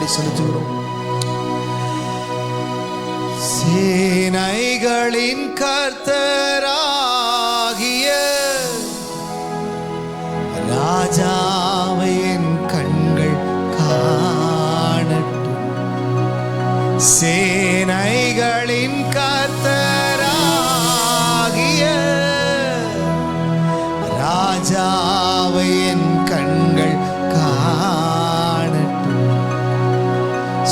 நன்றி செலுத்துகிறோம். சேனைகளின் கர்த்தராகிய ராஜாவை என் கண்கள் காணட்டும். சேனைகளின் கர்த்தராகிய ராஜாவை என் கண்கள் காணட்டும்.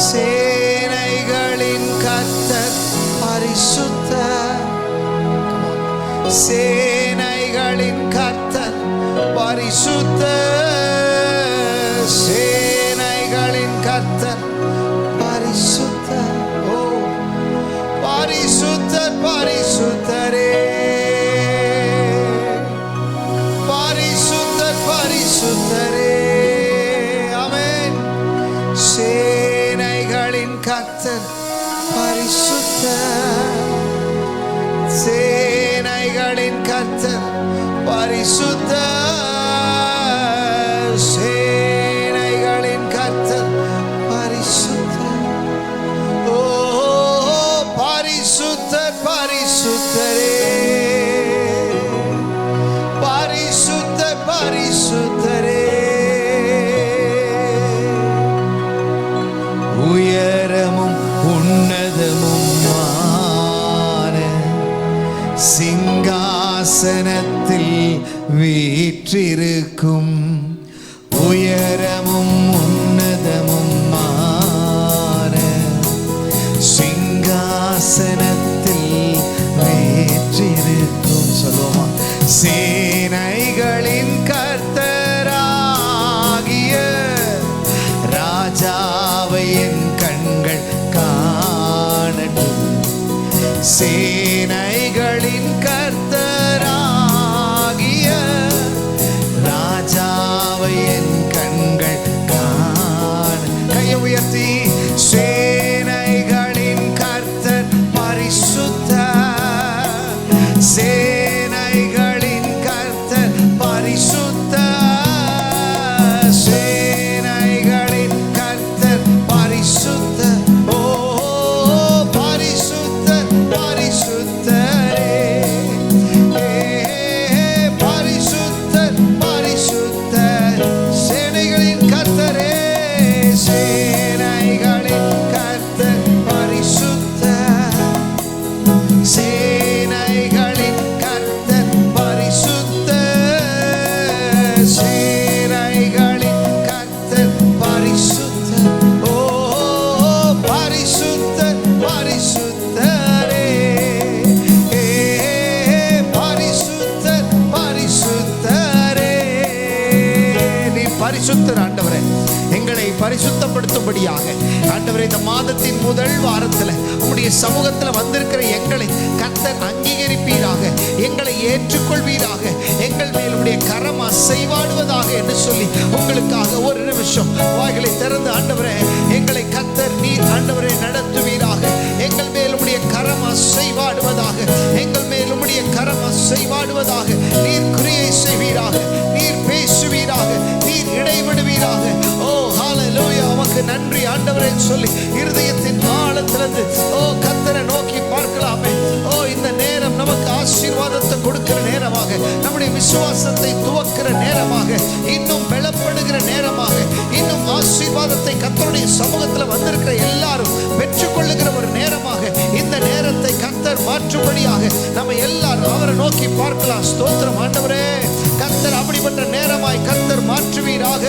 சேனைகளின் கர்த்தர் பரிசுத்தர். சேனைகளின் கர்த்தர் பரிசுத்தர். சேனைகளின் கர்த்தர் பரிசுத்தர். ஓ பரிசுத்தர், பரிசுத்தரே, பரிசுத்தர், பரிசுத்தரே. ஆமென். சேனைகளின் கர்த்தர் பரிசுத்தர். சேனைகளின் கர்த்தர் பரிசுத்தர். சேனைகளின் கர்த்தர் பரிசுத்தர். ஓ பரிசுத்தர், பரிசுத்தரே, பரிசுத்தர், பரிசுத்தரே. உயரமும் உன்னதமுமான சிங்காசனத்தில் வீற்றிருக்கும். உயரமும் உன்னதமுமான சிங்காசனத்தில் வீற்றிருக்கும். சொல்லுவோமா? சேனைகளின் கர்த்தராகிய ராஜாவை என் கண்கள் காணட்டும். சேனைகளின் கர்த்தராகிய ராஜாவை என் கண்கள் காண. கையை உயர்த்தி சேனைகளின் கர்த்தர் பரிசுத்தர். சேனைகளின் கர்த்தர் பரிசுத்தர். சேனைகளின் கர்த்தர் பரிசுத்தர். ஓ பரிசுத்தர், பரிசுத்தரே, பரிசுத்தர், பரிசுத்தர். சேனைகளின் கர்த்தரே, சேனைகளின் கர்த்தர் பரிசுத்தர். சேனைகளின் கர்த்தர் பரிசுத்தர். சேனைகளின் கர்த்தர் பரிசுத்தர். ஓ பரிசுத்தர், பரிசுத்தரே, பரிசுத்தர், பரிசுத்தரே. நீ பரிசுத்தர் ஆண்டவரே. எங்களை பரிசுத்தப்படுத்தும்படியாக ஆண்டவரே இந்த மாதத்தின் முதல் வாரத்தில் உம்முடைய சமூகத்தில் வந்திருக்கிற எங்களை கர்த்தர் அங்கீகரிப்பீராக, எங்களை ஏற்றுக்கொள்வீராக, எங்கள் மேல் உடைய கரம் அசைவாடுவதாக என்று சொல்லி உங்களுக்காக ஒரு நிமிஷம் வாய்களை திறந்து ஆண்டவரே எங்களை கர்த்தர் நீர் ஆண்டவரே நடத்துவீராக. எங்கள் மேல் உடைய கரம் அசைவாடுவதாக, எங்கள் மேல் உடைய கரம் அசைவாடுவதாக. நீர் கிரியை செய்வீராக, நீர் பேசுவீராக, நீர் இடைவிடுவீராக. ஓ ஹalleluya, உமக்கு நன்றி ஆண்டவரே சொல்லி இருதயத்தின் ஆழத்திலிருந்து ஓ கர்த்தரை நோக்கி பார்க்கலாமே. ஓ இந்த நேரம் நமக்கு ஆசீர்வாதத்தை கொடுக்கிற நேரமாக, நம்முடைய விசுவாசத்தை துவக்கிற நேரமாக, இன்னும் பலப்படுகிற நேரமாக, இன்னும் ஆசீர்வாதத்தை கர்த்தருடைய சமூகத்தில் வந்திருக்கிற எல்லாரும் பெற்றுக்கொள்ளுகிற ஒரு நேரமாக இந்த நேரத்தை கர்த்தர் மாற்றும்படியாக நம்ம எல்லாரும் அவரை நோக்கி பார்க்கலாம். ஸ்தோத்திரம் ஆண்டவரே. கர்த்தர் அப்படிப்பட்ட நேரமாய் கர்த்தர் மாற்றுவீராக.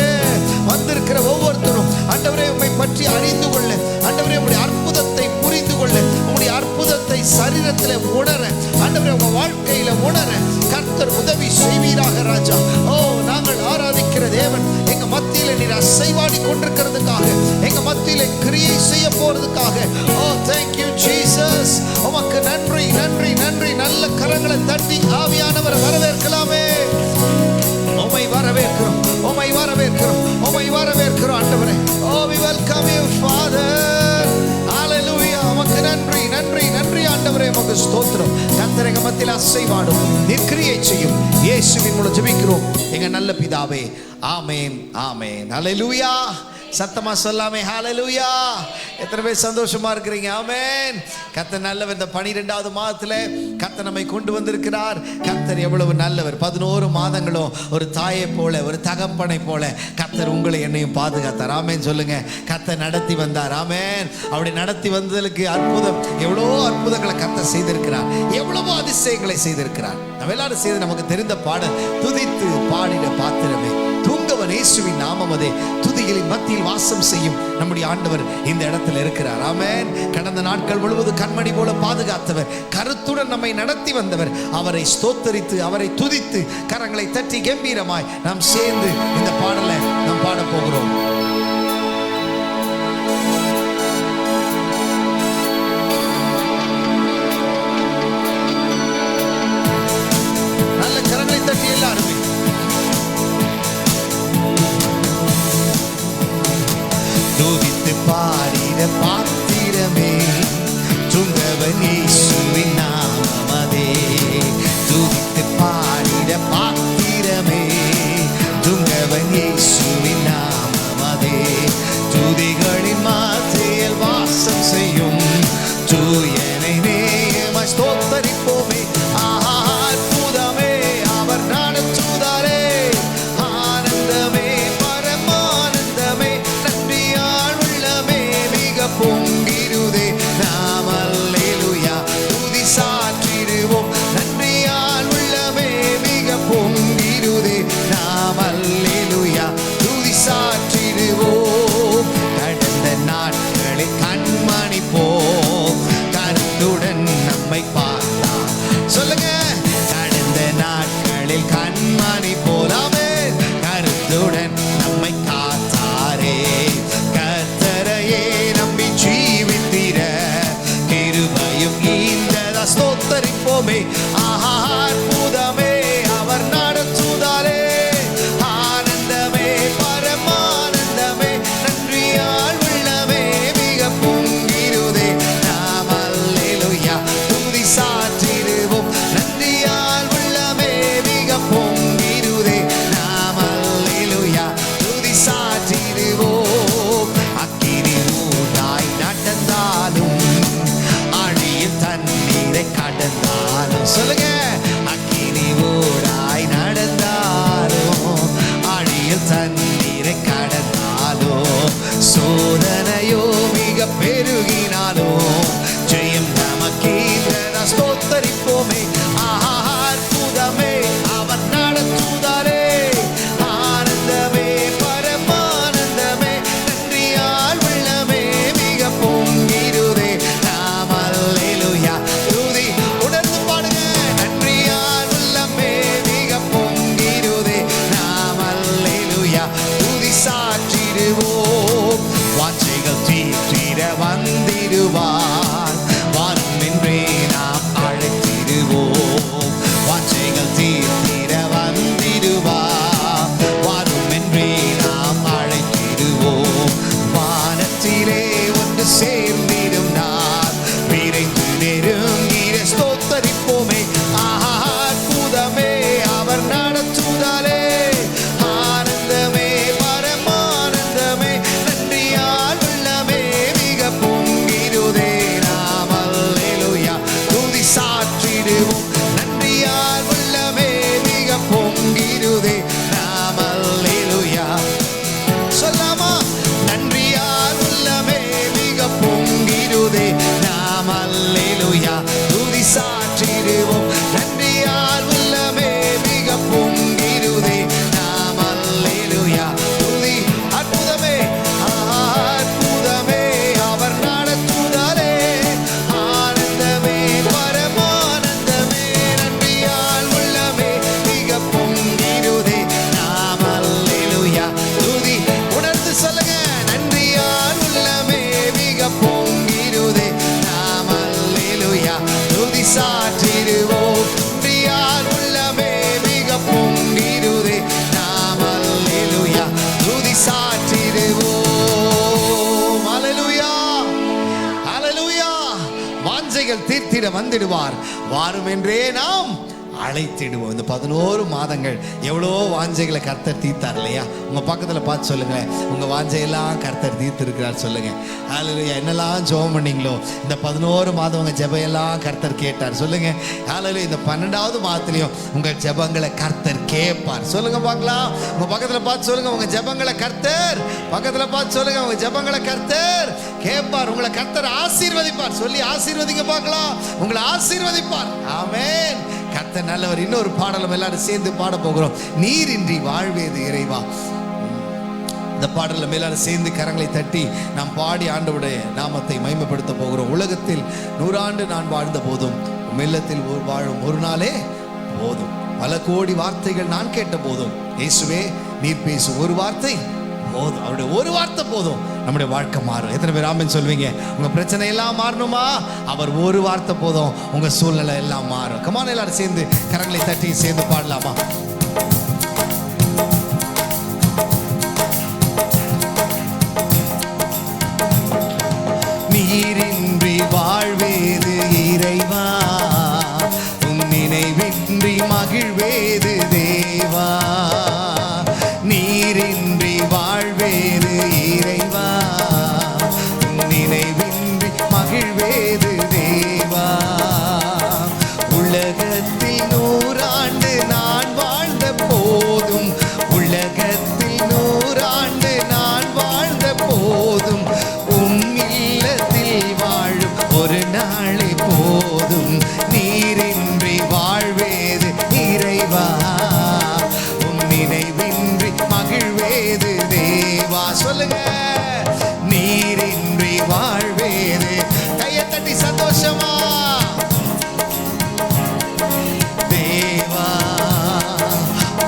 வந்திருக்கிற ஒவ்வொருத்தரும் ஆண்டவரே உம்மை பற்றி அறிந்து கொள்ள, ஆண்டவரே உம்முடைய அற்புதத்தை புரிந்து கொள்ள, உம்முடைய அற்புதத்தை சரீரத்தில் உணர, ஆண்டவரே உங்க வாழ்க்கையில உணர கர்த்தர் உதவி செய்வீராக ராஜா. ஓ நாங்கள் ஆராதிக்கிற தேவன் எங்க மத்தியில நீர் அசைவாடி கொண்டிருக்கிறதுக்காக, எங்க மத்தியில கிரியை செய்ய போறதுக்காக ஓ thank you Jesus. உமக்கு நன்றி, நன்றி, நன்றி. நல்ல கரங்களை தட்டி ஆவியானவரை வரவேற்கலாமே. உம்மை வரவேற்கிறோம், உம்மை வரவேற்கிறோம், உம்மை வரவேற்கிறோம் ஆண்டவரே. Oh we welcome you Father. Hallelujah. உமக்கு நன்றி, நன்றி, நன்றி ஆண்டவரே. உமக்கு ஸ்தோத்திரம். கர்த்தர் எங்க மத்தியில அசைவாடும், கிரியை செய்யும். இயேசுவின் மூலம் ஜெபிக்கிறோம் எங்க நல்ல பிதாவே. ஆமென், ஆமென். ஹalleluya. சத்தமா சொல்லாமே ஹalleluya. எத்தனை பேர் சந்தோஷமா இருக்கிறீங்க? ஆமென். கர்த்தர் நல்லவர். இந்த 12வது மாதத்துல கர்த்தர் நம்மை கொண்டு வந்திருக்கிறார். கர்த்தர் எவ்வளவு நல்லவர். 11 மாதங்களும் ஒரு தாயை போல, ஒரு தகப்பனை போல கர்த்தர் உங்களை என்னையும் பாதுகாத்தார். ஆமென் சொல்லுங்க. கர்த்தர் நடத்தி வந்தார். ஆமென். அப்படி நடத்தி வந்ததற்கு அற்புதம், எவ்வளோ அற்புதங்களை கர்த்தர் செய்திருக்கிறார், எவ்வளவோ அதிசயங்களை செய்திருக்கிறார். நம்ம எல்லாரும் செய்து நமக்கு தெரிந்த பாடல், துதித்து பாடிட பாத்திரமே தூங்கவன் இயேசுவின் நாமமதே, துதிகளின் மத்தியில் வாசம் செய்யும் நம்முடைய ஆண்டவர் இந்த இடத்துல இருக்கிறார். ஆமென். கடந்த நாட்கள் முழுவதும் கண்மணி போல பாதுகாத்தவர், கருத்துடன் நம்மை நடத்தி வந்தவர். அவரை ஸ்தோத்தரித்து, அவரை துதித்து, கரங்களை தட்டி கம்பீரமாய் நாம் சேர்ந்து இந்த பாடலை நாம் பாட போகிறோம். நல்ல கரங்களை தட்டி எல்லாருமே துதித்து பாடிட பாத்திரமே தூங்கவன் இயேசுவின் நாமமதே, துதித்து பாடிட பாத்திரமே தூங்கவன் இயேசுவின் நாமமதே, துதிகளின் மத்தியில் வாசம் செய்யும் தூயனை நேயமாய் ஸ்தோத்தரிப்போமே. அற்புதமே அவர் நடத்துதாரே, ஆனந்தமே பரமானந்தமே, நன்றியால் உள்ளமே மிக பொங்கிருதே. நாம் அல்லேலூயா துதி சாற்றிடுவோம், நன்றியால் உள்ளமே மிக பொங்கிருதே. நாம் அல்லேலூயா துதி சாற்றிடுவோம். கடந்த நாட்களில் கண்மணி போம் கருத்துடன் நம்மை பார்த்தார். சொல்லுங்க. கடந்த நாட்களில் கண்மணி போலாமே கருத்துடன் நம்மை காத்தாரே, கர்த்தரையே நம்பி ஜீவித்திர கிருபையும் ஈந்ததா ஸ்தோத்தரிப்போமே. அற்புதமே அவர் நடத்துதாரே, ஆனந்தமே பரமானந்தமே, நன்றியால் உள்ளமே மிக பொங்கிருதே. நாம் அல்லேலூயா துதி சாற்றிடுவோம், நன்றியால் உள்ளமே மிக பொங்கிருதே. நாம் அல்லேலூயா துதி சாற்றிடுவோம். அக்கினி ஊடாய் நடந்தாலும் அழியில் தண்ணீரை கடந்தாலும், சொல்லுங்க. அக்கினி ஊடாய் நடந்தாலும் அழியில் தண்ணீரை கடந்தாலும், சோதனையோ மிக பெருகினாலும் ஜெயம் நமக்கீந்ததா ஸ்தோத்தரிப்போமே. அற்புதமே அவர் நடத்துதாரே, ஆனந்தமே பரமானந்தமே, நன்றியால் உள்ளமே மிக பொங்கிருதே. நாம் அல்லேலூயா துதி உணர்ந்து பாடுங்க. நன்றியால் உள்ளமே மிக பொங்கிருதே. நாம் அல்லேலூயா துதி சாற்றிடுவோம். வாஞ்சைகள் தீர்த்திட வந்திடுவார், வாரும் என்றே நாம் அழைத்திடுவோம். வாஞ்சைகள் தீர்த்திட வந்திடுவார், வாரும் என்றே நாம் அழைத்திடுவோம். வானத்திலே ஒன்று சேர்ந்திடும் நாள் விரைந்து நெருங்கிட ஸ்தோத்தரிப்போமே. அற்புதமே அவர் நடத்துதாரே, ஆனந்தமே பரமானந்தமே, நன்றியால் உள்ளமே மிக பொங்கிருதே. நாம் அல்லேலூயா துதி சாற்றிடுவோம், நன்றியால் உள்ளமே மிக பொங்கிருதே. நாம் அல்லேலூயா சொல்லாமா. நன்றியால் உள்ளமே மிக பொங்கிருதே. நாம் அல்லேலூயா துதி சாற்றிடுவோம், நன்றியால் உள்ளமே மிக பொங்கிருதே. நாம் அல்லேலூயா துதி. அற்புதமே அற்புதமே அவர் நடத்துதாரே, ஆனந்தமே பரமானந்தமே, நன்றியால் உள்ளமே மிக பொங்கிருதே. நாம் அல்லேலூயா துதி உணர்ந்து சொல்லுங்க. நன்றியால் உள்ளமே மிக பொங்கிருதே. நாம் அல்லேலூயா துதி சாற்றிடுவோம், நன்றியால் உள்ளமே மிக பொங்கிருதே. நாம் அல்லேலூயா துதி சாற்றிடுவோம். ஹல்லேலூயா ஹல்லேலூயா. வாஞ்சைகள் தீர்த்திட வந்திடுவார், வாரும் என்றே நாம் அழைத்திடுவோம். இந்த 11 மாதங்கள் எவ்வளோ வாஞ்சைகளை கர்த்தர் தீர்த்தார் இல்லையா? உங்கள் பக்கத்தில் பார்த்து சொல்லுங்களேன், உங்கள் வாஞ்சையெல்லாம் கர்த்தர் தீர்த்திருக்கிறார் சொல்லுங்கள். ஹல்லேலூயா. என்னெல்லாம் ஜெபம் பண்ணீங்களோ இந்த 11 மாதம் உங்கள் ஜெபையெல்லாம் கர்த்தர் கேட்டார் சொல்லுங்கள். ஹல்லேலூயா. இந்த 12வது மாதத்துலையும் உங்கள் ஜெபங்களை கர்த்தர் கேட்பார் சொல்லுங்கள் பார்க்கலாம். உங்கள் பக்கத்தில் பார்த்து சொல்லுங்கள், உங்கள் ஜெபங்களை கர்த்தர், பக்கத்தில் பார்த்து சொல்லுங்கள், உங்கள் ஜெபங்களை கர்த்தர் கேட்பார். உங்களை கர்த்தர் ஆசீர்வதிப்பார். சொல்லி ஆசீர்வதிங்க பார்க்கலாம். உங்களை ஆசீர்வதிப்பார். ஆமென். கர்த்தர் நல்லவர். இன்னொரு பாடலும் எல்லாரும் சேர்ந்து பாட போகிறோம். நீரின்றி வாழ்வேது இறைவா. இந்த பாடலில் எல்லாரும் சேர்ந்து கரங்களை தட்டி நாம் பாடி ஆண்டவருடைய நாமத்தை மகிமைப்படுத்த போகிறோம். உலகத்தில் 100 ஆண்டு நான் வாழ்ந்த போதும் இல்லத்தில் வாழும் ஒரு நாளே போதும். பல கோடி வார்த்தைகள் நான் கேட்ட போதும் இயேசுவே நீர் பேசும் ஒரு வார்த்தை போதும். அவருடைய ஒரு வார்த்தை போதும், நம்முடைய வாழ்க்கை மாறும். எத்தனை பேர் ஆமென் சொல்வீங்க? உங்க பிரச்சனை எல்லாம் மாறணுமா? அவர் ஒரு வார்த்தை போதும், உங்க சூழ்நிலை எல்லாம் மாறும். கமான், எல்லாரும் சேர்ந்து கரங்களை தட்டி சேர்ந்து பாடலாமா? நீரின்றி வாழ்வேது இறைவா, உன் நினைவின்றி மகிழ்வேது தேவா. நீரின்றி வாழ்வேது இறைவா, உன் நினைவின்றி மகிழ்வேது தேவா. உலகத்தில் 100 ஆண்டு நான் வாழ்ந்த போதும், உலகத்தில் 100 ஆண்டு நான் வாழ்ந்த போதும் இல்லத்தில் வாழும் ஒரு நாளே போதும். நீரின்றி வாழ்வேது இறைவா, உன் நினைவின்றி மகிழ்வேது தேவா. சொல்லுங்க, நீரின்றி வாழ்வேது. கையை தட்டி சந்தோஷமா தேவா.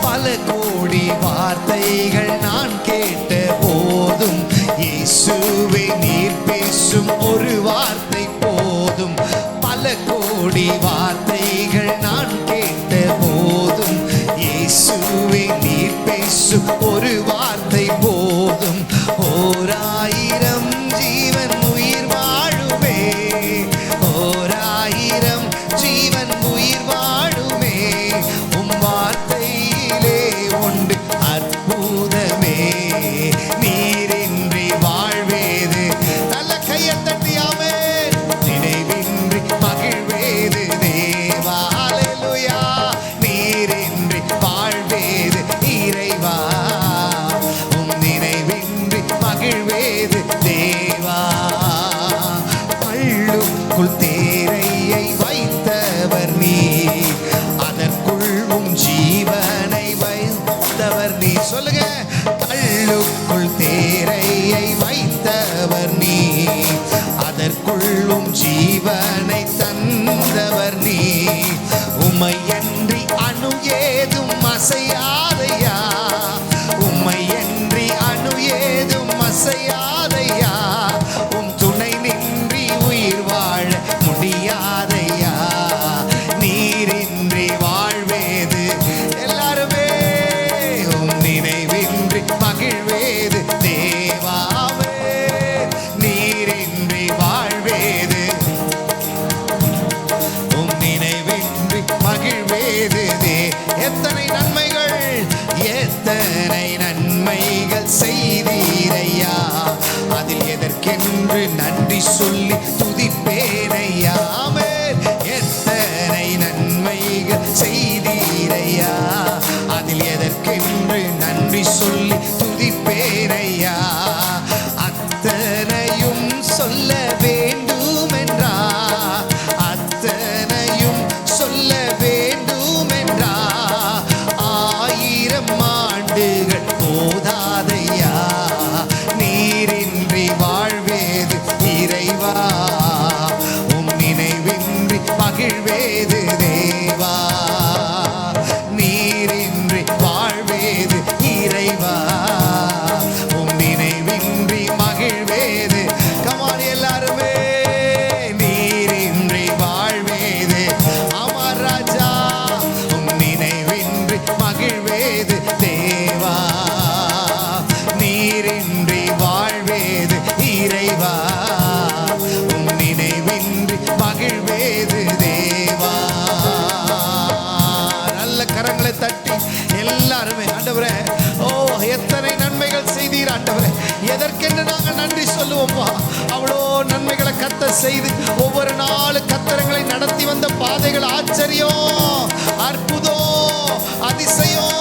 பல கோடி வார்த்தைகள் நான் கேட்ட போதும் இயேசுவே நீர் பேசும் ஒரு வார்த்தை போதும். பல கோடி வார்த்தைகள் நான் கேட்ட போதும் இயேசுவே நீர் பேசும் ஒரு வார்த்தை போதும். 1000 ஜீவன் உயிர் வாழுமே, 1000 ஜீவன் உயிர் வாழுமே, உம் வார்த்தையிலே உண்டு அற்புதமே. நீரின்றி வாழ்வேது. நல்ல கையை தட்டியாமே. நினைவின்றி மகிழ்வேது தேவா. ஹல்லேலூயா. நீரின்றி வாழ்வேது இறைவா, உம் நினைவின்றி மகிழ்வேது தேவா. கல்லுக்குள் தேரையை வைத்தவர் நீ, அதற்குள் உம் ஜீவனை வைத்தவர் நீ. சொல்லுங்க, கல்லுக்குள் தேரையை வைத்தவர் நீ, அதற்குள்ளும் ஜீவனை தந்தவர் நீ. உம்மையன்றி அணு ஏதும் அசையாதையா, உம்மையன்றி அணு ஏதும் அசையாதையா. உம் துணை நின்றி உயிர் வாழ முடியாதையா. நீரின்றி வாழ்வேது எல்லாருமே, உம் நினைவின்றி மகிழ்வேது தேவாவே. நீரின்றி வாழ்வேது, உம் நினைவின்றி மகிழ்வேது தே. எத்தனை நன்மைகள், எத்தனை நன்மைகள் செய்தீரையா, அதில் எதற்கென்று நன்றி சொல்லி துதிப்பேனையா. எத்தனை நன்மைகள் செய்தீரையா, அதில் எதற்கென்று நன்றி சொல்லி துதிப்பேனையா. அத்தனையும் சொல்ல வேண்டுமென்றா, அத்தனையும் சொல்ல வேண்டுமென்றா. 1000 ஆண்டுகள் போதாதையா. நீரின்றி வாழ்வேது இறைவா, உம் நினைவின்றி மகிழ்வேது தேவா. நீரின்றி வாழ்வேது இறைவா, உம் நினைவின்றி மகிழ்வேது. கமான் எல்லாருமே. நீரின்றி வாழ்வேது அமர் ராஜா, உம் நினைவின்றி மகிழ்வேது தேவா. நீரின்றி வாழ்வேது இறைவா, உம் நினைவின்றி மகிழ்வேது தேவா. எதற்கென்று நாங்கள் நன்றி சொல்லுவோம்ப்பா. அவ்வளோ நன்மைகளை கர்த்தர் செய்து ஒவ்வொரு நாளும் கர்த்தரங்களை நடத்தி வந்த பாதைகள் ஆச்சரியம், அற்புதம், அதிசயம்.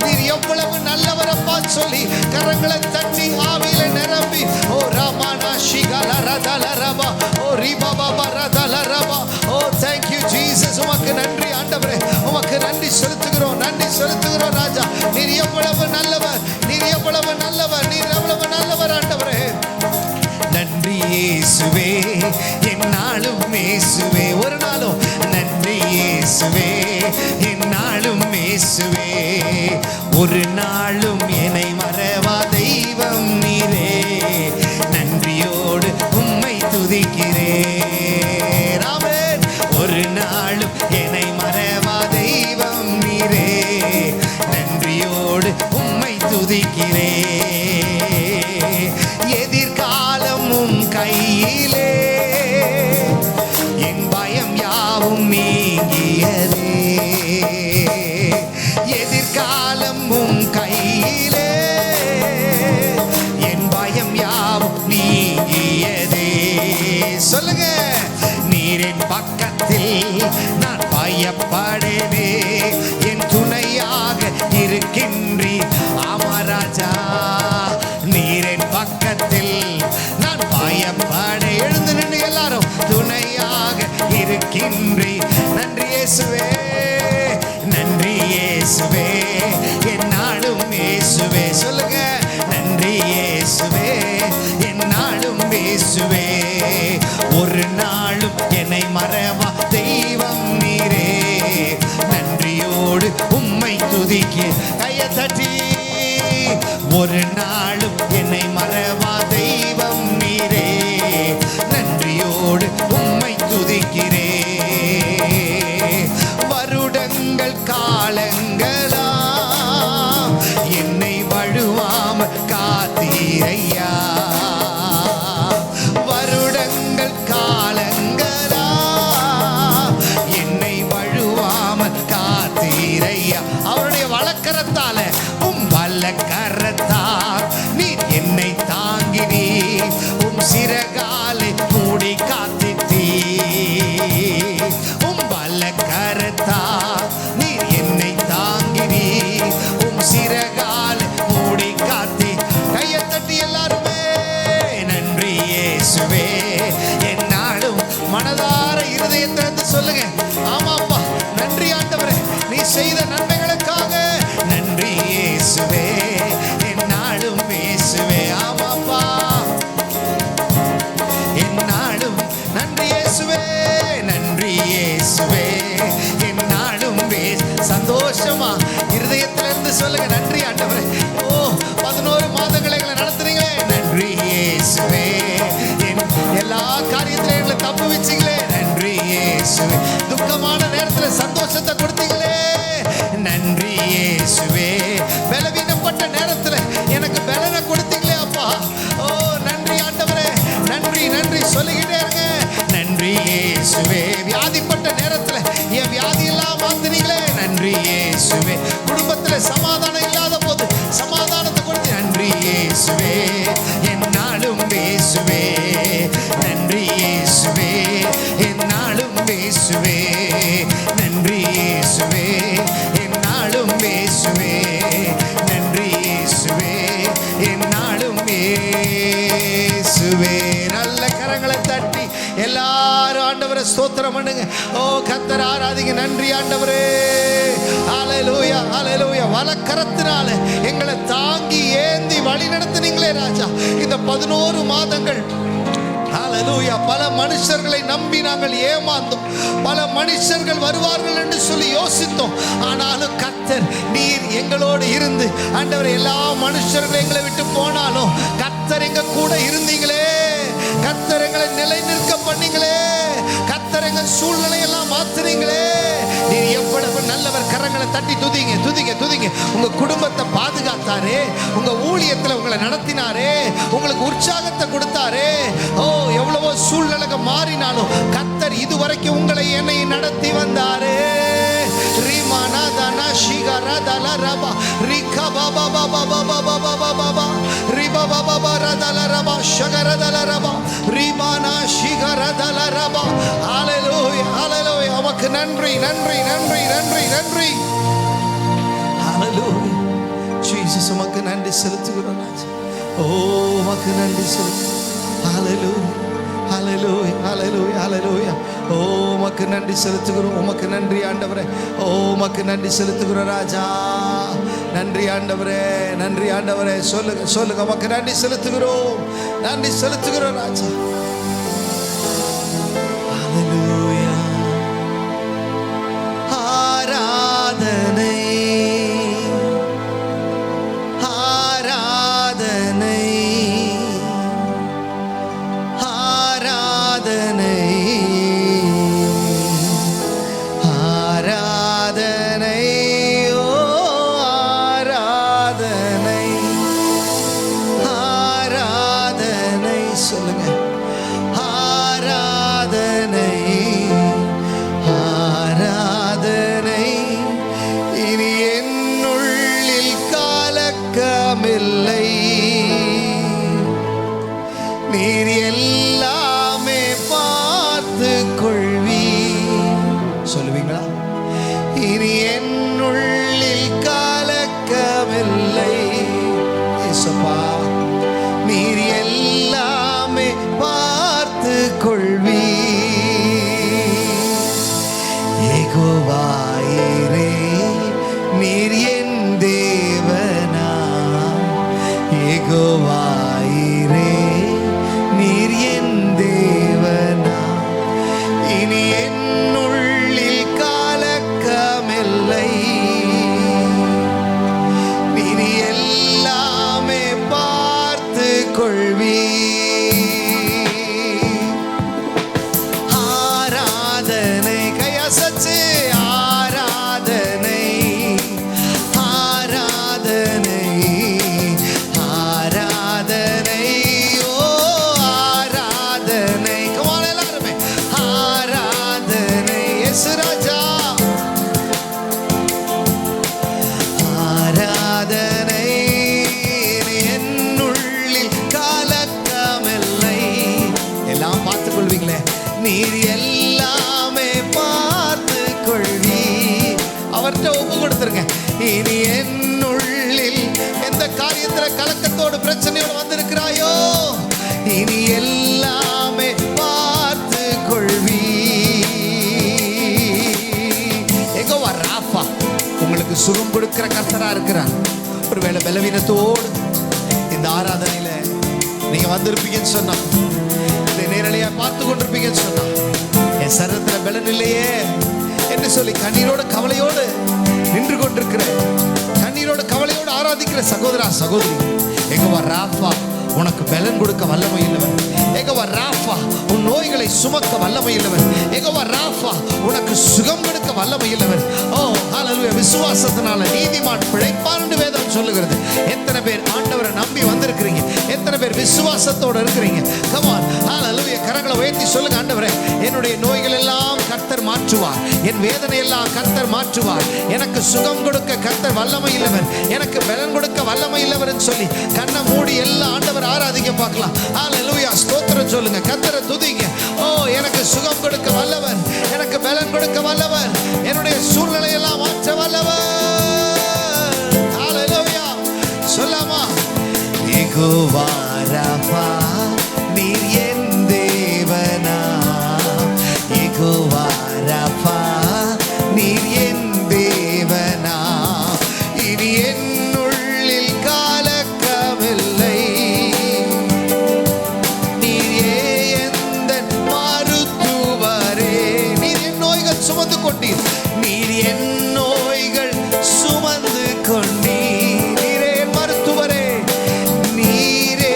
நீர் எவ்வளவு நல்லவரப்பா சொல்லி கரங்களை தட்டி ஆவியில நிரம்பி ஓ ராமானா ஷிகல ரதல ரபா ஓ ரிபாபா ரதல ரபா ஓ thank you Jesus. உமக்கு நன்றி ஆண்டவரே, உமக்கு நன்றி செலுத்துகிறோம், நன்றி செலுத்துகிறோம் ராஜா. நீர் எவ்வளவு நல்லவர், நீர் எவ்வளவு நல்லவர், நீர் எவ்வளவு நல்லவர் ஆண்டவரே. நன்றி இயேசுவே, என்னாலும் இயேசுவே, ஒரு நாளும் நன்றி இயேசுவே, என்னாலும் இயேசுவே. ஒரு நாளும் என்னை மறவா தெய்வம் நீரே, நன்றியோடு உம்மை துதிக்கிறேன். ஆமென். ஒரு நாளும் என்னை மறவா தெய்வம் நீரே, நன்றியோடு உம்மை துதிக்கிறேன். எதிர்காலம் உம் கையிலே, என் பயம் யாவும் நீங்கியதே. எதிர்காலம் உம் கையிலே, என் பயம் யாவும் நீங்கியதே. சொல்லுங்க. நீரின் பக்கத்தில் நான் பயப்படவே, என் துணையாக இருக்கின்றீர். ஆமராஜா, நீரின் பக்கத்தில் நான் பயப்பட, எழுந்து நின்று எல்லாரும், துணையாக இருக்கின்றீர். நன்றி இயேசுவே, நன்றி இயேசுவே, என்னாலும் இயேசுவே. சொல்லுங்க. நன்றி இயேசுவே, என்னாலும் இயேசுவே. ஒரு நாளும் என்னை மறவா தெய்வம் நீரே, நன்றியோடு உம்மை துதிக்க. கையை தட்டி. ஒரு நாளும் என்னை மறவா தெய்வம் நீரே, நன்றியோடு உம்மை துதிக்கிறேன். வருடங்கள் காலங்களா என்னை வழுவாம காத்தீரையா. வருடங்கள் காலங்களா என்னை வழுவாம காத்தீரையா. அவருடைய வலக்கரத்தால, உம் வலக்கரத்தால் நீர் என்னை தாங்கினீ, உம் சிறகாலை மூடி காத்திட்டீ. உம் வலக்கரத்தால் நீர் என்னை தாங்கினீ, உம் சிறகாலை மூடி காத்தி. கையை தட்டி எல்லாருமே நன்றி இயேசுவே, என்னாலும் மனதார இருதயத்திலிருந்து சொல்லுங்க. ஆமாப்பா, நன்றி ஆண்டவரே, நீ செய்த நன்மைகளுக்காக நன்றி இயேசுவே, என்னாலும் இயேசுவே. ஆமாப்பா, என்னாலும் நன்றி இயேசுவே, நன்றி இயேசுவே, என்னாலும் சந்தோஷமா இருதயத்திலிருந்து சொல்லுங்க. நன்றி ஆண்டவரே. ஓ 11 மாதங்களை எங்களை நடத்துறீங்களே, நன்றி இயேசுவே. எல்லா காரியத்திலும் எங்களை தப்பு வச்சீங்களே, நன்றி இயேசுவே. துக்கமான நேரத்தில் சந்தோஷத்தை கொடுத்தீங்களே, நன்றி இயேசுவே. பலவீனப்பட்ட நேரத்தில் எனக்கு பலனை கொடுத்தீங்களே அப்பா. ஓ நன்றி ஆண்டவரே, நன்றி நன்றி சொல்லிக்கிட்டே இருங்க. நன்றி இயேசுவே. வியாதிப்பட்ட நேரத்தில் என் வியாதியெல்லாம் மாத்தினீங்களே, நன்றி இயேசுவே. குடும்பத்தில் சமாதானம் இல்லாத போது சமாதானத்தை கொடுத்து நன்றி இயேசுவே, என்னாலும் இயேசுவே. நன்றி இயேசுவே, என்னாலும் இயேசுவே. நன்றி இயேசுவே, என்னாலும் இயேசுவே. நன்றி இயேசுவே, என்னாலும் இயேசுவே. நல்ல கரங்களை தட்டி எல்லாரும் ஆண்டவரை ஸ்தோத்திரம் பண்ணுங்க. ஓ கர்த்தர் ஆராதிங்க. நன்றி ஆண்டவரே. ஹல்லேலூயா, ஹல்லேலூயா. வலக்கரத்தினால எங்களை தாங்கி ஏந்தி வழி நடத்துனீங்களே ராஜா, இந்த 11 மாதங்கள். ஹல்லேலூயா. பல மனுஷர்களை நம்பி நாங்கள் ஏமாந்தோம், பல மனுஷர்கள் வருவார்கள் என்று சொல்லி யோசித்தோம். ஆனாலும் கர்த்தர் நீர் எங்களோடு இருந்து ஆண்டவர், எல்லா மனுஷர்களும் எங்களை விட்டு போனாலும் கர்த்தர் எங்க கூட இருந்தீங்களே. கர்த்தர் எங்களை நிலை நிற்க பண்ணீங்களே. கர்த்தர் எங்கள் சூழ்நிலையெல்லாம் மாத்துறீங்களே. நீர் எவ்வளவு நல்லவர். கரங்களை தட்டி துதிங்க, துதிங்க, துதிங்க. உங்க குடும்பத்தை பாதுகாத்தாரே, உங்க ஊழியத்துல உங்களை நடத்தினாரே, உங்களுக்கு உற்சாகத்தை கொடுத்தாரே. ஓ எவ்வளவோ சூழ்நிலைகள் மாறினாலும் கர்த்தர் இதுவரைக்கும் உங்களை என்னை நடத்தி வந்தாரே. ரீமானா தானா ஷிகரா தல ரபா ரிகா பாபா பாபா பாபா பாபா பாபா ரிபா உமக்கு நன்றி நன்றி நன்றி நன்றி நன்றி. ஹalleluya ஜீசஸ் உமக்கு நன்றி செலுத்துகிறோம். ஓ உமக்கு நன்றி செலுத்துகிறோம். ஹalleluya ஹalleluya ஹalleluya ஹalleluya. ஓ உமக்கு நன்றி செலுத்துகிறோம். உமக்கு நன்றி ஆண்டவரே. ஓ உமக்கு நன்றி செலுத்துகிறோம் ராஜா. நன்றி ஆண்டவரே நன்றி ஆண்டவரே. சொல்லுங்க சொல்லுங்க உமக்கு நன்றி செலுத்துகிறோம். நன்றி செலுத்துகிறோம் ராஜா. ஹalleluya. ஆராதனை ஆராதனை ஆராதனை ஆராதனை. ஓ ஆராதனை ஆராதனை. சொல்லுங்க ஆராதனை ஆராதனை. இனி என்னுள்ளில் கலக்கமில்லை. நீர் எல்லாமே பார்த்து கொள்வி. சொல்லுவீங்களா? இனி என்னுள்ளில் கலக்கமில்லை. இயேசுப்பா நீர் எல்லாமே பார்த்து கொள்வி. யெகோவாயிரே நீர் என் தேவனா. யெகோவாயிரே நீர் என் தேவனா. இனி என்னுள்ளில் கலக்கமில்லை. இனி எல்லாமே பார்த்து கொள்வி. ஆராதனை கையசைச்சு ஆராதனை ஆராதனை ஆராதனை. ஓ ஆராதனை. come on எல்லாருமே ஆராதனை. இயேசு ராஜா ஆராதனை. என்னுள்ளில் கலக்கமில்லை. எல்லாம் பார்த்து கொள்வீங்களே. நீர் எல்லாமே பார்த்து கொள்வி. அவர்கிட்ட ஒப்பு கொடுத்துருங்க. இனி என்னுள்ளில் எந்த காரியத்தில் கலக்கத்தோடு பிரச்சனையோடு வந்திருக்கிறாயோ இனி எல்லாமே பார்த்து கொள்வி. யெகோவா ராஃபா உங்களுக்கு சுகம் கொடுக்கிற கர்த்தரா இருக்கிறார். ஒருவேளை பலவீனத்தோடு இந்த ஆராதனையில நீங்க வந்திருப்பீங்கன்னு சொன்னா, இந்த நேரலையா பார்த்து கொண்டிருப்பீங்கன்னு சொன்னா, என் சரீரத்துல பலன் இல்லையே என்று சொல்லி கண்ணீரோடு கவலையோடு நின்று கொண்டிருக்கிற, கண்ணீரோடு கவலையோடு ஆராதிக்கிற சகோதரா சகோதரி, யெகோவா ராஃபா உனக்கு பலன் கொடுக்க வல்லமை இல்லவன். யெகோவா ராஃபா உன் நோய்களை சுமக்க வல்லமை இல்லவன். யெகோவா ராஃபா உனக்கு சுகம் கொடுக்க வல்லமை இல்லவன். ஓ ஹalleluya. விசுவாசத்தினால நீதிமான் பிழைப்பான் என்று வேதம் சொல்லுகிறது. எத்தனை பேர் ஆண்டவரை நம்பி வந்திருக்கிறீங்க? எத்தனை பேர் விசுவாசத்தோடு இருக்கிறீங்க? come on ஹalleluya. கரங்களை உயர்த்தி சொல்லுங்க, ஆண்டவரே என்னுடைய நோய்கள் எல்லாம் கர்த்தர் மாற்றுவார். என் வேதனை எல்லாம் கர்த்தர் மாற்றுவார். எனக்கு சுகம் கொடுக்க கர்த்தர் வல்லமை இல்லவர். எனக்கு பலன் கொடுக்க வல்லமை இல்லவர்னு சொல்லி கண்ணை மூடி எல்லாம் ஆண்டவர் ஆராதிக்க பார்க்கலாம். ஹalleluya. ஸ்தோத்திரம் சொல்லுங்க, கர்த்தரை துதிங்க. ஓ எனக்கு சுகம் கொடுக்க வல்லவர், எனக்கு பலன் கொடுக்க வல்லவர், என்னுடைய சூழ்நிலை எல்லாம் மாற்ற வல்லவர். ஹalleluya. சொல்லாமா? யெகோவா ராஃபா நீர் என் தேவனா. யெகோவா ராஃபா நீர் என் தேவனா. இனி என்னுள்ளில் கலக்கமில்லை. நீரே எந்தன் மருத்துவரே. நீர் என் நோய்கள் சுமந்து கொண்டீர். நீர் என் நோய்கள் சுமந்து கொண்டீர். நீரே என் மருத்துவரே. நீரே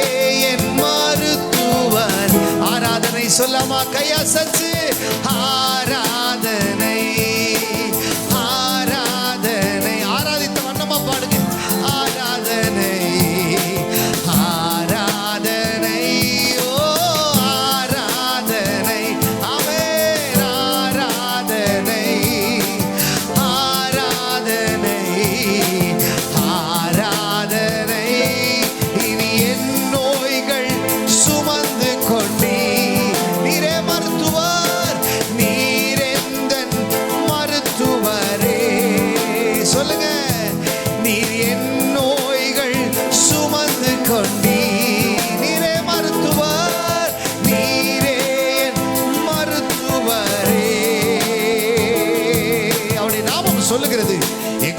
என் மருத்துவர். ஆராதனை சொல்லாமா? கையசைச்சு ஆராதனை ஆராதனை. ஆராதித்த வண்ணமா பாடுங்க. ஆராதனை ஆராதனை. ஓ ஆராதனை. ஆமென். ஆராதனை ஆராதனை ஆராதனை. இனி என்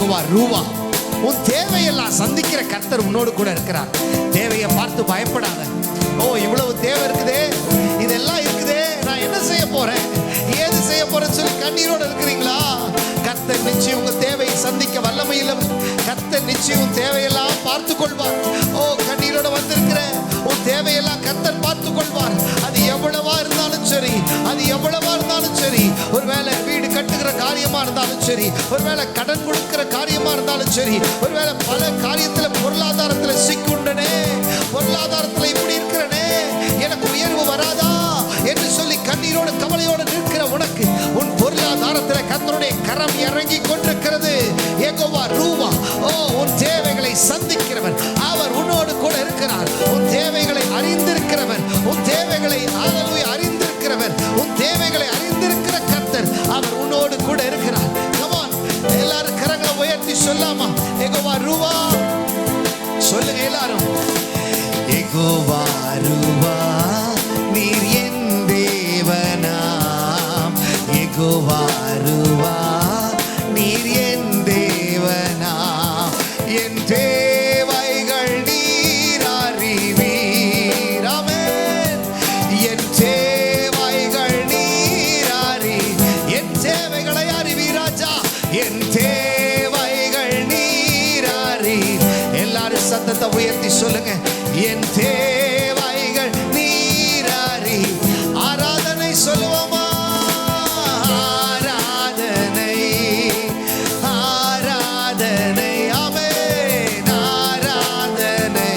யெகோவா ரூவா, உன் தேவையெல்லாம் சந்திக்கிற கர்த்தர் உன்னோடு கூட இருக்கிறார். தேவையை பார்த்து பயப்படாத. ஓ, இவ்வளவு தேவை இருக்குதே, இதெல்லாம் இருக்குதே, நான் என்ன செய்ய போறேன், ஏது செய்ய போறேன்னு சொல்லி கண்ணீரோடு இருக்கிறீங்களா? கர்த்தர் நிச்சயம் உங்க தேவையை சந்திக்க வல்லமையில்லவர். கர்த்தர் நிச்சயம் உன் தேவையெல்லாம் பார்த்து கொள்வார். ஓ, கண்ணீரோட வந்திருக்கிற உன் தேவையெல்லாம் கர்த்தர் பார்த்து கொள்வார். அது எவ்வளவா இருந்தாலும் சரி, அது எவ்வளவா இருந்தாலும் சரி, ஒருவேளை வீடு கட்டுகிற காரியமா இருந்தாலும் சரி, ஒருவேளை கடன் கொடுக்கிற காரியமா இருந்தாலும் சரி, ஒருவேளை பல காரியத்துல பொருளாதாரத்துல சிக்குண்டனே, பொருளாதாரத்துல இப்படி இருக்கிறனே, எனக்கு உயர்வு வராதா என்று சொல்லி கண்ணீரோடு கவலையோடு நிற்கிற உனக்கு உன் பொருளாதாரத்துல கர்த்தருடைய கரம் இறங்கி கொண்டிருக்கிறது. யெகோவா ரூவா, ஓ, உன் தேவைகளை சந்திக்கிறவர், அவர் உன்னோடு கூட இருக்கிறார். உன் தேவைகளை அறிந்திருக்கிறவர், உன் தேவைகளை அறிந்திருக்கிறவர், உன் தேவைகளை அறிந்திருக்கிற கர்த்தர், அவர் உன்னோடு கூட இருக்கிறார். Come on, எல்லாரும் கரங்களை உயர்த்தி சொல்லாமா? யெகோவா ரூவா சொல்லுங்க எல்லாரும். யெகோவா ரூவா, நீர் என் தேவனாம். யெகோவா ரூவா, நீர் என் தேவனாம். என் தேவைகள் நீர் அறிவீர். ஆமென். என் தேவைகள் நீர் என் தேவைகளை அறிவீர் ராஜா. என் தேவைகள் நீர் எல்லாரும் சத்தத்தை உயர்த்தி சொல்லுங்க. என் தேவைகள் நீர் ஆராதனை சொல்லுவோமா? ஆராதனை, ஆராதனை, ஆமென். ஆராதனை,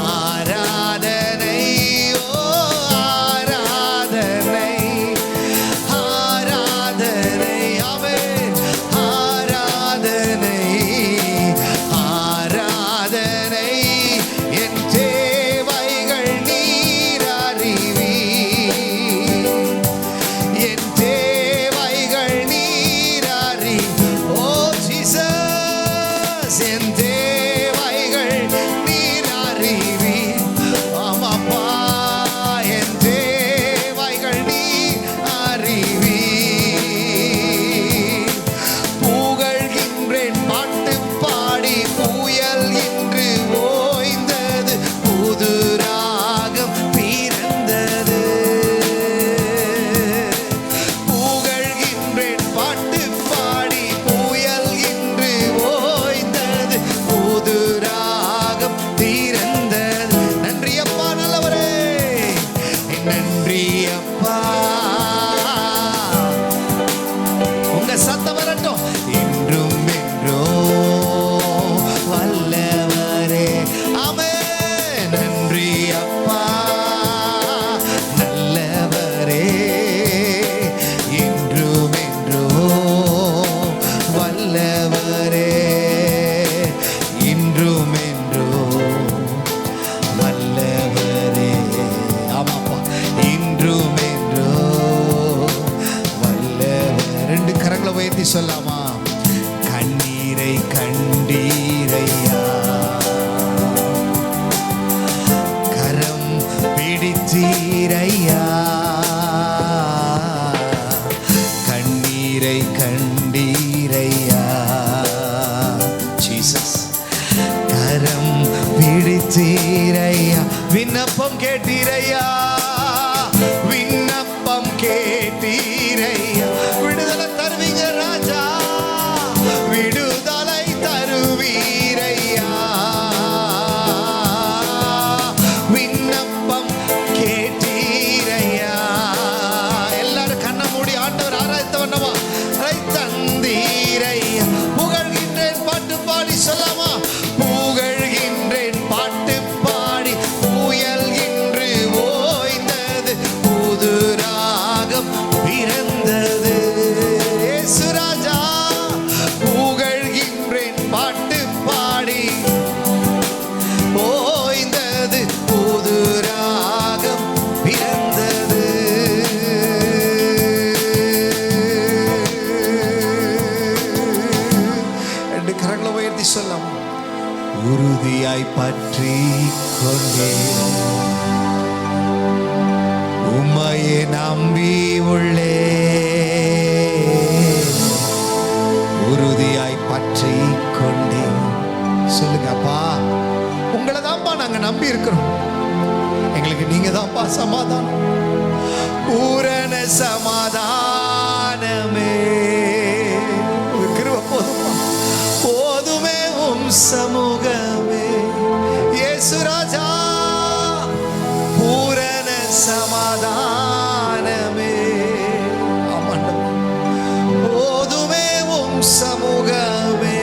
ஆராதனை, ஓ ஆராதனை, ஆராதனை, ஆமென். ஆராதனை, ஆராதனை, என் தேவைகள் நீர் அறிவீர். என் தேவைகள் நீர் ஓ ஜீசஸ், என் தேவைகள் நீர் அறிவீர். ஆமாப்பா, என் தேவைகள் நீர் அறிவீர். புகழ்கின்றேன் பாட்டு பாடி, புயல் இன்று ஓய்ந்தது, புது ராகம் பிறந்தது. புகழ்கின்றேன் பாட்டு பாடி, புயல் இன்று ஓய்ந்தது, புது ராகம் பிறந்தது. நன்றி அப்பா, நல்லவரே, நன்றி அப்பா. உங்க சத்தம் வரட்டும். என்றும் என்றோ வல்லவரே, ஆமென். நன்றி அப்பா, நல்லவரே, என்றும் என்றோ வல்லவரே, இன்றும் என்றோ வல்லவரே. ஆமாப்பா, இன்றும் என்றோ வல்லவர். ரெண்டு கரங்களை உயர்த்தி சொல்லாமா? கண்ணீரை கண்டீரையா, கரம் பிடித்தீரையா. கண்ணீரை கண்டீரையா, ஜீசஸ். கரம் பிடித்தீரையா, விண்ணப்பம் கேட்டீரையா, விண்ணப்பம் கேட்டீரையா. விடுதலை தருவீங்க ராஜா, விடுதலை தருவீரையா. விண்ணப்பம் கேட்டீரையா. எல்லாரும் கண்ணை மூடி ஆண்டவர் ஆராய்த்த வண்ணமா தந்தீரையா. புகழ்கின்றேன் பாட்டு பாடி சொல்லாமா? புகழ்கின்றேன் பாட்டு பாடி, புயல் இன்று ஓய்ந்தது, புது ராகம் பிறந்தது. இயேசு ராஜா, புகழ்கின்றேன் பாட்டு பாடி, ஓய்ந்தது, புது ராகம் பிறந்தது. ரெண்டு கரங்களை உயர்த்தி சொல்லாமா? உறுதியாய் பற்றி கொண்டே உம்மையே நம்பி உள்ளே. உறுதியாய் நம்பி இருக்கிறோம். எங்களுக்கு நீங்க தான்ப்பா சமாதானம், பூரண சமாதானமே. கிருபை போதுமா, போதுமே உம் சமூகமே. இயேசு ராஜா, பூரண சமாதானமே. போதுமே உம் சமூகமே.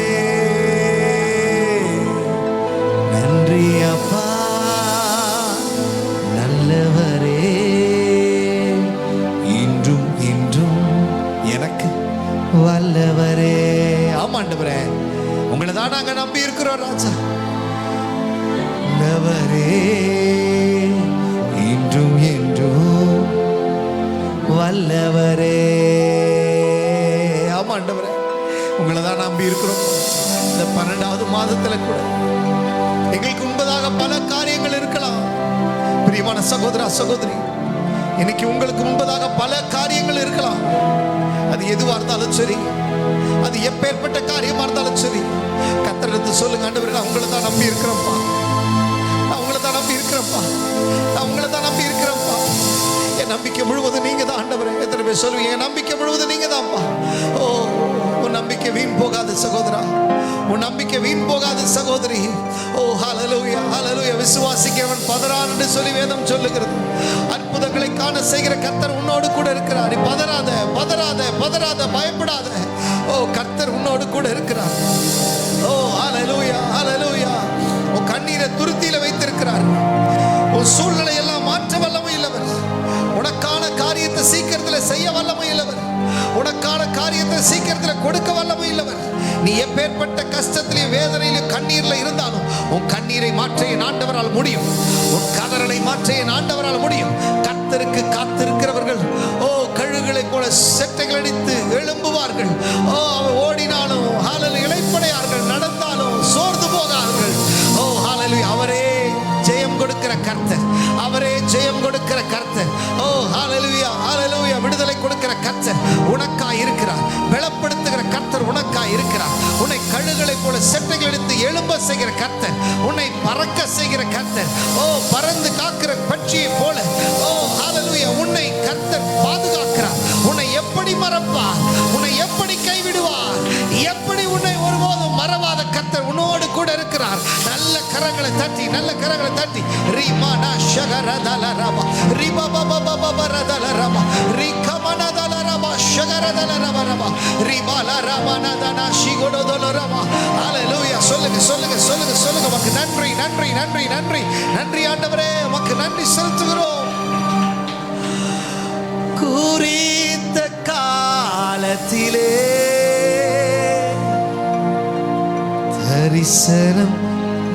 நன்றி அப்பா நல்லவரே, இன்றும் இன்றும் எனக்கு வல்லவரே. ஆமாண்டவரே, உங்களை தான் நாங்க நம்பி இருக்கிறோம் ராஜா. நல்லவரே, இன்றும் என்றும் வல்லவரே. ஆமாண்டவரே, உங்களை தான் நம்பி இருக்கிறோம். இந்த 12வது மாதத்துல கூட எங்களுக்கு முன்பதாக பல காரியங்கள் இருக்கலாம். பிரியமான சகோதரா சகோதரி, இன்னைக்கு உங்களுக்கு முன்பதாக பல காரியங்கள் இருக்கலாம். அது எதுவா இருந்தாலும் சரி, அது எப்பேற்பட்ட காரியமா இருந்தாலும் சரி, கர்த்தரிடத்தில் சொல்லுங்க, ஆண்டவரே நான் உங்களை தான் நம்பி இருக்கிறேன்ப்பா, நான் உங்களை தான் நம்பி இருக்கிறேன்ப்பா, நான் உங்களை தான் நம்பி இருக்கிறேன்ப்பா. என் நம்பிக்கை முழுவதும் நீங்க தான் ஆண்டவரே. எத்தனை பேர் சொல்லுவீங்க, என் நம்பிக்கை முழுவதும் நீங்க தான்ப்பா. ஓ, உன் நம்பிக்கை வீண் போகாது சகோதரா, உன் நம்பிக்கை வீண் போகாது சகோதரி. ஓ ஹல்லேலூயா, ஹல்லேலூயா. விசுவாசிக்கிறவன் பதறான் என்று சொல்லி வேதம் சொல்லுகிறது. அற்புதங்களை காண செய்கிற கர்த்தர் உன்னோடு கூட இருக்கிறார். நீ பதறாத, பதறாத, பதறாத, பயப்படாத. ஓ, கர்த்தர் உன்னோடு கூட இருக்கிறார். ஓ ஹல்லேலூயா, ஹல்லேலூயா. உன் கண்ணீரை துருத்தியில வைத்திருக்கிறார். உன் சூழ்நிலை எல்லாம் மாற்ற வல்லமை இல்லவர். உனக்கான காரியத்தை சீக்கிரத்தில் செய்ய வல்லமை இல்லவர். உனக்கான காரியத்தை சீக்கிரத்தில் கொடுக்க வல்லமை இல்லவர். நீ எப்பேற்பட்ட கஷ்டத்திலையும் வேதனையிலும் கண்ணீர்ல இருந்தாலும் உன் கண்ணீரை மாற்ற என் ஆண்டவரால் முடியும். உன் கதறலை மாற்ற என் ஆண்டவரால் முடியும். கர்த்தருக்கு காத்திருக்கிறவர்கள் ஓ கழுகுகளை போல செட்டைகள் அடித்து எழும்புவார்கள். ஓ, ஓடினாலும் ஹல்லேலூயா இளைப்படையார்கள், நடந்தாலும் சோர்ந்து போகார்கள். ஓ ஹல்லேலூயா. அவரே ஜெயம் கொடுக்கிற கர்த்தர், அவரே ஜெயம் கொடுக்கிற கர்த்தர். ஓ ஹல்லேலூயா, ஹல்லேலூயா. விடுதலை கொடுக்கிற கர்த்தர் உனக்காய் இருக்கிறார். பலப்படுத்துகிற கர்த்தர் உனக்காய் இருக்கிறார். உன்னை கழுகுகளை போல செட்டைகள் எடுத்து எழும்ப செய்கிற கர்த்தர், உன்னை பறக்க செய்கிற கர்த்தர். ஓ, பறந்து காக்கிற பட்சியை போல ஓ ஹல்லேலூயா உன்னை கர்த்தர் பாதுகாக்கிறார். உன்னை எப்படி மறப்பார், உன்னை எப்படி கைவிடுவார், எப்படி உன்னை ஒருபோதும் மறவாத கர்த்தர் உன்னோடு கூட இருக்கிறார். நல்ல கரங்களை தட்டி, நல்ல கரங்களை தட்டி. ரிமானா ஷகரதலரபா ரிபபபபபரதலரபா ரிகமனதலரபா ஷகரதலரபா ரிபாலரமனதனா ஷிகோடதலரபா. ஹல்லேலூயா. சொல்லுங்க, சொல்லுங்க, சொல்லுங்க, சொல்லுங்க. உமக்கு நன்றி, நன்றி, நன்றி, நன்றி, நன்றி ஆண்டவரே. உமக்கு நன்றி செலுத்துகிறோம். குறித்த காலத்திலே தரிசனம்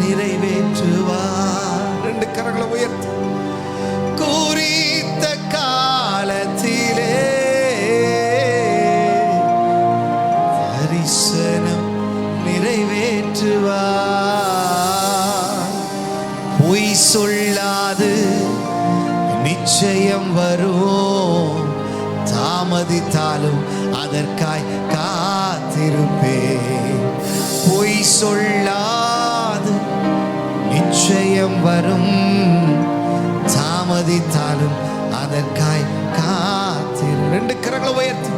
நிறைவேற்றுவார். 2 கரங்களை உயர்த்தி. குறித்த காலத்திலே தரிசனம் நிறைவேற்றுவார். பொய் சொல்லாது நிச்சயம் வரும். தாமதித்தாலும் அதற்காய் காத்திருப்பேன். பொய் சொல்லாது நிச்சயம் வரும். தாமதித்தாலும் அதற்காய் காத்திரு. 2 கரங்களை உயர்த்தி.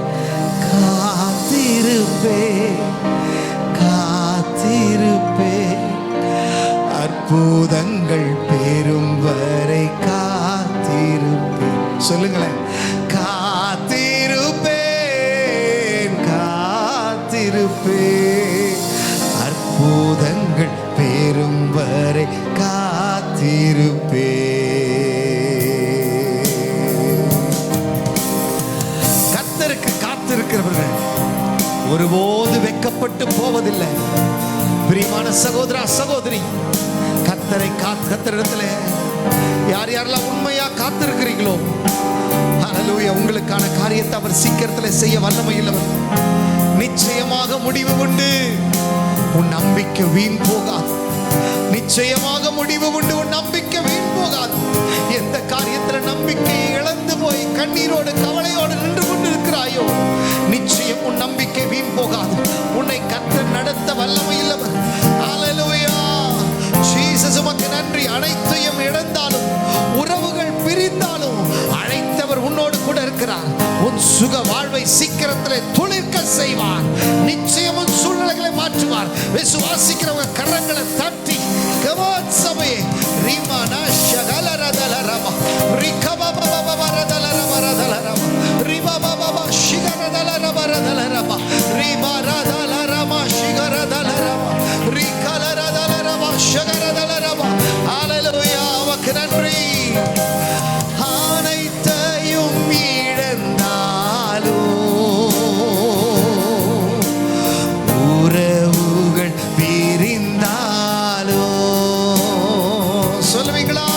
காத்திருப்பேன், காத்திருப்பேன். அற்புதங்கள் பெறும் வரை காத்திருப்பேன். சொல்லுங்களேன். காத்திருப்பேன், காத்திருப்பேன். அற்புதங்கள் பெறும் வரை காத்திருப்பேன். கர்த்தருக்கு காத்திருக்கிறவர்கள் ஒருபோது வெட்கப்பட்டு போவதில்லை. பிரியமான சகோதரா சகோதரி, கர்த்தரிடத்துல யார் யாரெல்லாம் உண்மையா காத்திருக்கிறீங்களோ ஹல்லேலூயா, உங்களுக்கான காரியத்தை அவர் சீக்கிரத்தில் செய்ய வல்லமை உள்ளவர். நிச்சயமாக முடிவு உண்டு. உன் நம்பிக்கை வீண் போகாது. நிச்சயமாக முடிவு உண்டு. உன் நம்பிக்கை வீண் போகாது. எந்த காரியத்தில் நம்பிக்கையை இழந்து போய் கண்ணீரோடு கவலையோடு நின்று கொண்டு இருக்கிறாயோ, நிச்சயம் உன் நம்பிக்கை வீண் போகாது. உன்னை கர்த்தர் நடத்த வல்லமை உள்ளவர். ஹல்லேலூயா. ஜீசஸ் உமக்கு நன்றி. அனைத்து சீக்கிரத்தில் துளிர்க்க செய்வார். நிச்சயமும் சூழ்நிலைகளை மாற்றுவார். விசுவாசிக்கிறவங்க கரங்களை தட்டி கமான் சபையே ரீமானா ஷகலரதலரமா ரிகபபபபரதலரமரதலரமா ரிபபபப ஷிகரதலரமரதலரமா ரிபரதலரமா ஷிகரதலரமா ரிகலரதலரமா ஷகரதலரமா. ஹல்லேலூயா, உமக்கு நன்றி. அனைத்தையும் இழந்தாலும் உறவுகள் பிரிந்தாலும் சொல்லுவீங்களா?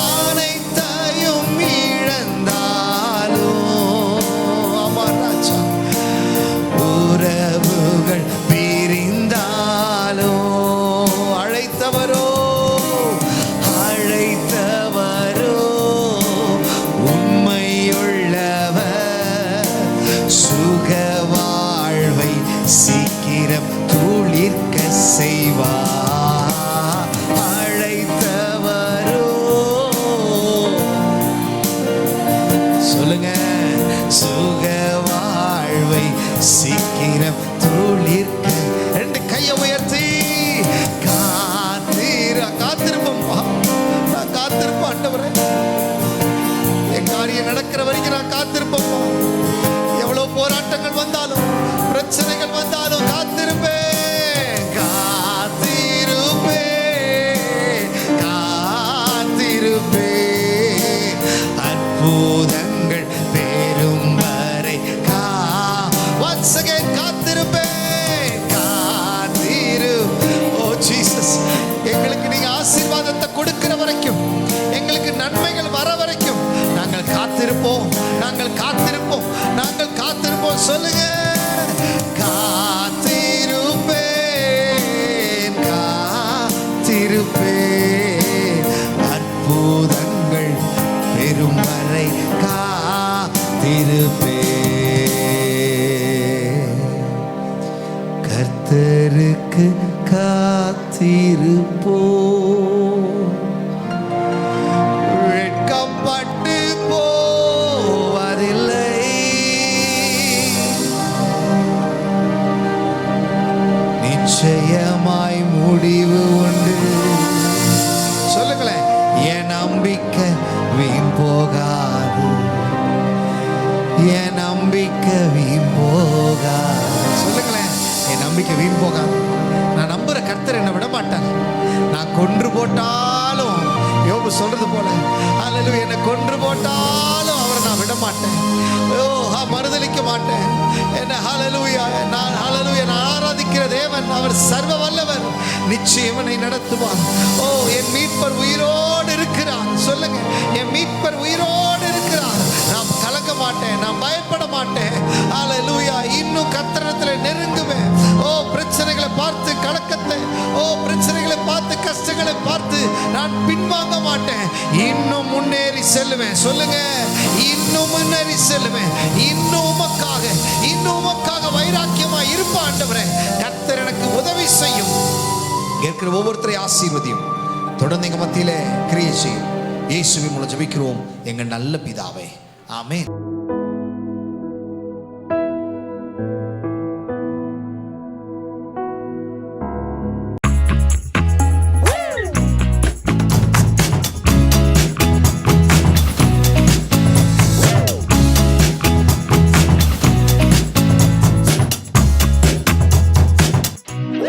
அனைத்தையும் இழந்தாலும் ஆமா ராஜா, உறவுகள் பிரிந்தாலும் அழைத்தவரோ உண்மையுள்ளவர், சுக வாழ்வை சீக்கிரம் துளிர்க்க செய்வார். அழைத்தவரோ சொல்லுங்க, சுக வாழ்வை சீக்கிரம் துளிர்க்க. ரெண்டு கையை உயர்த்தி காத்திருப்போம். நான் காத்திருப்பேன் ஆண்டவரே, என் காரியம் நடக்கிற வரைக்கும் நான் காத்திருப்போம். எவ்வளவு போராட்டங்கள் வந்தாலும் பிரச்சனைகள் வந்தாலும் காத்திருப்பேன், காத்திருப்பேன், காத்திருப்பேன். அற்புதங்கள் பெரும் வரை once again காத்திருப்பேன், ஓ ஜீசஸ், எங்களுக்கு நீங்க ஆசீர்வாதத்தை கொடுக்கிற வரைக்கும், எங்களுக்கு நன்மைகள் வர வரைக்கும் நாங்கள் காத்திருப்போம், நாங்கள் காத்திருப்போம், நாங்கள் காத்திருப்போம். சொல்லுங்க, காத்திருப்பேன், காத்திருப்பேன். அற்புதங்கள் பெரும் வரை காத்திருப்பேன். கர்த்தருக்கு காத்திருப்போம், வெட்கப்பட்டு போவதில்லை. நிச்சயமாய் முடிவு உண்டு. சொல்லுங்களேன், என் நம்பிக்கை வீண் போகாது, என் நம்பிக்கை வீண் போகாது. சொல்லுங்களேன், என் நம்பிக்கை வீண் போகாது. நான் நம்புற கர்த்தர் என்னை விட மாட்டார். நான் கொன்று போட்டாலும், யோபு சொல்றது போல, ஹல்லேலூயா, என்னை கொன்று போட்டாலும் அவரை நான் விட மாட்டேன். மறுதலிக்க மாட்டேன். என்ன ஹல்லேலூயா, நான் ஹல்லேலூயா, நான் ஆராதிக்கிற தேவன் அவர் சர்வ வல்லவர். நிச்சயம் என்னை நடத்துவார். ஓ, என் மீட்பர் உயிரோடு இருக்கிறார். சொல்லுங்க, என் மீட்பர் உயிரோடு இருக்கிறார். நான் கலங்க மாட்டேன், நான் பயப்பட மாட்டேன். ஹல்லேலூயா, இன்னும் கர்த்தரிடத்தில் நெருங்குவேன். ஓ, பிரச்சனைகளை பார்த்து கலக்கத்தை, ஓ பிரச்சனைகளை பார்த்து கஷ்டங்களை பார்த்து நான் பின்வாங்க மாட்டேன். இன்னும் முன்னேறி செல்லுவேன். சொல்லுங்க, இன்னும் முன்னேறி செல்லுவேன். இன்னும் உமக்காக வைராக்கியமா இருப்ப ஆண்டவரே. கர்த்தர் எனக்கு உதவி செய்யும். இருக்கிற ஒவ்வொருத்தரை ஆசீர்வதியும். தொடர்ந்து எங்க மத்தியிலே கிரியை செய்யும். இயேசுவின் மூலம் ஜெபிக்கிறோம் எங்கள் நல்ல பிதாவே, ஆமென்.